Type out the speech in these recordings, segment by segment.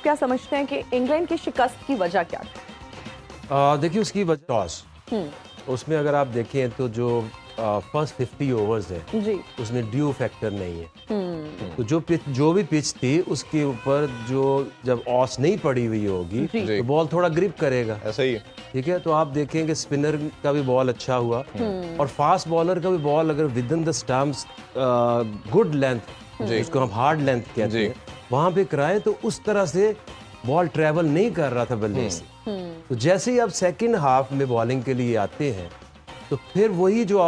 क्या समझते हैं कि इंग्लैंड की शिकस्त की वजह क्या थी? देखिए उसकी वजह टॉस, उसमें अगर आप देखें तो जो फर्स्ट 50 ओवर्स है जी उसमें ड्यू फैक्टर नहीं है। तो जो भी पिच थी उसके ऊपर जो जब ऑस नहीं पड़ी हुई होगी तो बॉल थोड़ा ग्रिप करेगा। ऐसा ही है। ठीक है, तो आप देखें स्पिनर का भी बॉल अच्छा हुआ और फास्ट बॉलर का भी बॉल अगर with in the stumps good length जिसको हम हार्ड लेंथ कहते हैं वहां पे कराए तो उस तरह से बॉल ट्रेवल नहीं कर रहा था बल्ले से। तो जैसे ही आप सेकंड हाफ में बॉलिंग के लिए आते हैं तो फिर वही जो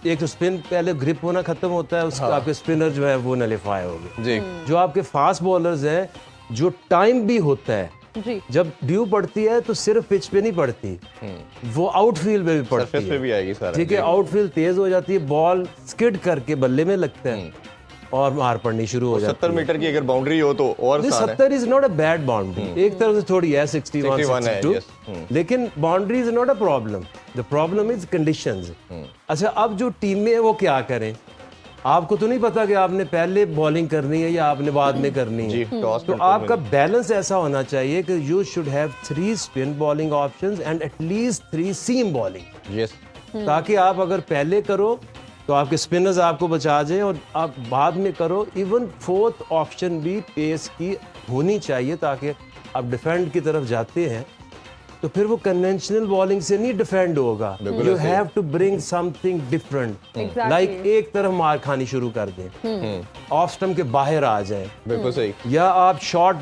एक तो स्पिन पहले ग्रिप होना खत्म होता है उसका आपके स्पिनर जो है वो नलिफाई हो गए। जो आपके फास्ट बॉलर्स हैं जो टाइम भी होता है जी जब ड्यू पड़ती है तो सिर्फ पिच पे नहीं पड़ती, वो आउटफील्ड में भी पड़ती सरफेस पे भी आएगी सारा। ठीक है, आउटफील्ड तेज हो जाती है, बॉल स्किड करके बल्ले में लगता है और मार पड़नी शुरू हो जाती है। 70 मीटर की अगर बाउंड्री हो तो और 70 is not a bad boundary, एक तरफ से थोड़ी है 61 62, लेकिन boundary is not a problem, the problem is conditions. अच्छा, अब जो टीमें वो क्या करें, आपको तो नहीं पता कि आपने पहले बॉलिंग करनी है या आपने बाद में करनी है, तो आपका बैलेंस ऐसा होना चाहिए कि you should have 3 spin bowling options and at least 3 seam bowling, ताकि आप अगर पहले करो तो आपके स्पिनर्स आपको बचा जाए और आप बाद में करो। इवन फोर्थ ऑप्शन भी पेस की होनी चाहिए ताकि आप डिफेंड की तरफ जाते हैं तो फिर वो कन्वेंशनल बॉलिंग से नहीं डिफेंड होगा, you have to bring something different, like एक तरफ मार खानी शुरू कर दें, ऑफ स्टंप के बाहर आ जाए, बिल्कुल सही, या आप शॉर्ट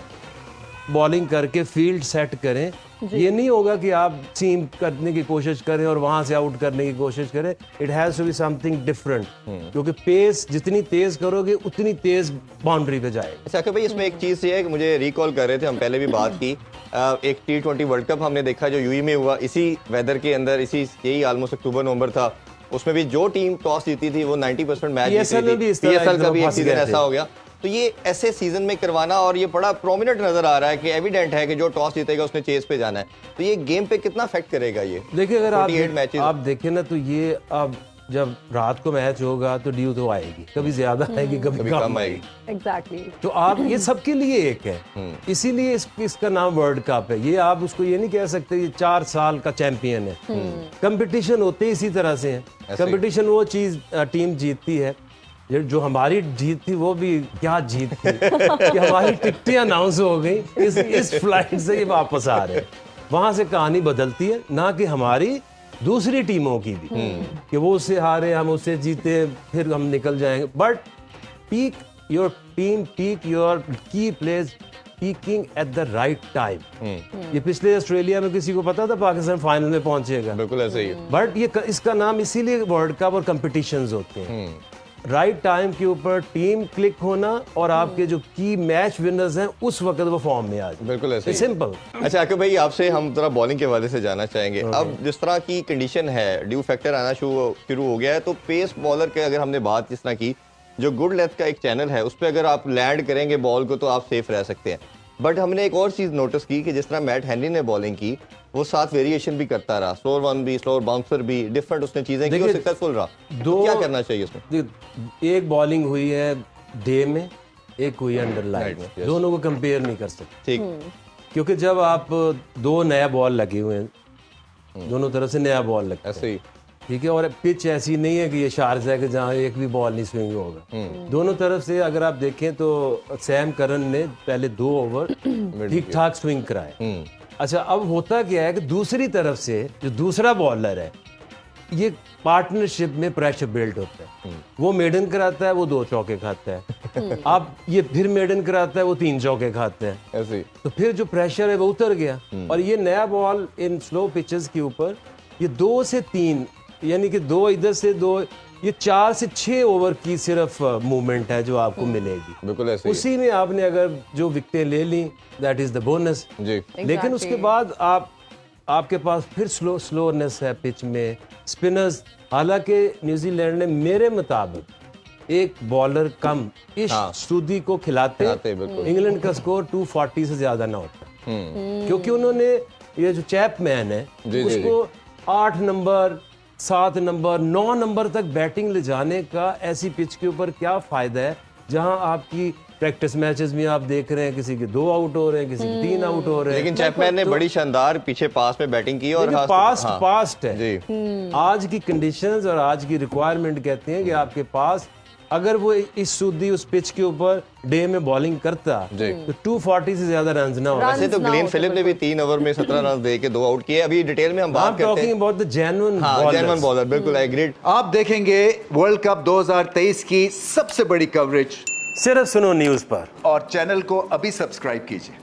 बॉलिंग करके फील्ड सेट करें। ये नहीं होगा कि आप सीम करने की कोशिश करें और वहां से आउट करने की कोशिश करें, it has to be something different, क्योंकि पेस जितनी तेज करोगे उतनी तेज बाउंड्री पे जाएगी। अच्छा भाई, इसमें एक चीज ये है कि मुझे रिकॉल कर रहे थे, हम पहले भी बात की, एक T20 वर्ल्ड कप हमने देखा जो यूएई में हुआ, इसी वेदर के अंदर, इसी यही ऑलमोस्ट अक्टूबर नवंबर था, उसमें भी जो टीम टॉस जीती थी वो 90% मैच जीती थी। PSL का भी एक सीजन ऐसा हो गया। तो ये ऐसे सीजन में करवाना, और ये बड़ा प्रोमिनेंट नजर आ रहा है कि एविडेंट है कि जो टॉस जीतेगा उसने चेस पे जाना है, तो ये गेम पे कितना इफेक्ट करेगा ये? देखिए अगर आप देखें ना तो ये अब जब रात को मैच होगा तो ड्यू तो आएगी, कभी ज्यादा आएगी कभी कम आएगी। एग्जैक्टली। तो आप ये सबके लिए एक है, इसीलिए इसका नाम वर्ल्ड कप है। ये आप उसको ये नहीं कह सकते ये 4 साल का चैंपियन है। कंपटीशन होते ही इसी तरह से है। कंपटीशन वो चीज टीम जीतती है, जो हमारी जीत थी वो भी क्या जीत थी कि हमारी टिकटें अनाउंस हो गई, इस फ्लाइट से ये वापस आ रहे हैं। वहां से कहानी बदलती है, ना कि हमारी दूसरी टीमों की भी कि वो उससे हारे हम उससे जीते फिर हम निकल जाएंगे। But peak your team, peak your key players peaking at the right time. ये पिछले ऑस्ट्रेलिया में किसी को पता था पाकिस्तान फाइनल में पहुंचेगा? बिल्कुल ऐसे ही है। बट ये इसका नाम इसीलिए वर्ल्ड कप और कंपटीशंस होते हैं, राइट टाइम के ऊपर टीम क्लिक होना और आपके जो की मैच विनर्स हैं उस वक्त वो फॉर्म में आ जाए। बिल्कुल ऐसे सिंपल। अच्छा आके भाई, आपसे हम जरा बॉलिंग के हवाले से जानना चाहेंगे। अब जिस तरह की कंडीशन है, ड्यू फैक्टर आना शुरू हो गया है, तो पेस बॉलर के अगर हमने बात जिस तरह की, जो गुड लेंथ का एक चैनल है उस पर अगर आप लैंड करेंगे बॉल को तो आप सेफ रह सकते हैं। बट हमने एक और चीज नोटिस की कि जिस तरह मैट हेनरी ने बॉलिंग की, वो 7 वेरिएशन भी करता रहा, स्लोअर वन भी, स्लोअर बाउंसर भी, डिफरेंट उसने चीजें की और सक्सेसफुल रहा। तो क्या करना चाहिए उसमें? एक बॉलिंग हुई है डे में, एक हुई अंडरलाइन में, दोनों को कंपेयर नहीं कर सकते। ठीक, क्योंकि जब आप 2 नया बॉल लगे हुए हैं, दोनों तरफ से नया बॉल लगता है, ऐसे ही ठीक है, और पिच ऐसी नहीं है कि ये शारजा है कि जहाँ एक भी बॉल नहीं स्विंग होगा। दोनों तरफ से अगर आप देखें तो सैम करन ने पहले 2 ओवर ठीक ठाक स्विंग कराए। अच्छा, अब होता क्या है कि दूसरी तरफ से जो दूसरा बॉलर है, ये पार्टनरशिप में प्रेशर बिल्ड होता है। वो मेडन कराता है, वो 2 चौके खाता है, अब ये फिर मेडन कराता है, वो 3 चौके खाते हैं, ऐसे। तो फिर जो प्रेशर है वो उतर गया। और ये नया बॉल इन स्लो पिचेस के ऊपर ये 2 से 3 यानी कि 2 इधर से 2, ये 4 से 6 ओवर की सिर्फ मूवमेंट है जो आपको मिलेगी। बिल्कुल ऐसे। उसी में आपने अगर जो विकेटें ले ली, दैट इज द बोनस जी। लेकिन उसके बाद आपके पास फिर स्लोनेस है पिच में, स्पिनर्स। हालांकि न्यूजीलैंड ने मेरे मुताबिक एक बॉलर कम इस सूदी को खिलाते इंग्लैंड का स्कोर 240 से ज्यादा ना होता, क्योंकि उन्होंने ये जो चैपमैन है उसको 8 नंबर 7 नंबर 9 नंबर तक बैटिंग ले जाने का, ऐसी पिच के ऊपर क्या फायदा है जहां आपकी प्रैक्टिस मैचेस में आप देख रहे हैं किसी के 2 आउट हो रहे हैं, किसी के 3 आउट हो रहे हैं। लेकिन चैपमैन ने बड़ी शानदार पीछे पास में बैटिंग की और पास्ट है जी। आज की कंडीशंस और आज की रिक्वायरमेंट कहते हैं कि आपके पास अगर वो इस सूदी उस पिच के ऊपर डे में बॉलिंग करता तो 240 से ज्यादा रन ना हो। वैसे तो ग्लेन फिलिप ने भी 3 ओवर में 17 रन दे के 2 आउट किए। अभी डिटेल में हम बात करते हैं। Talking about the genuine bowler, बिल्कुल आई एग्री। आप देखेंगे वर्ल्ड कप 2023 की सबसे बड़ी कवरेज सिर्फ सुनो न्यूज़ पर, और चैनल को अभी सब्सक्राइब कीजिए।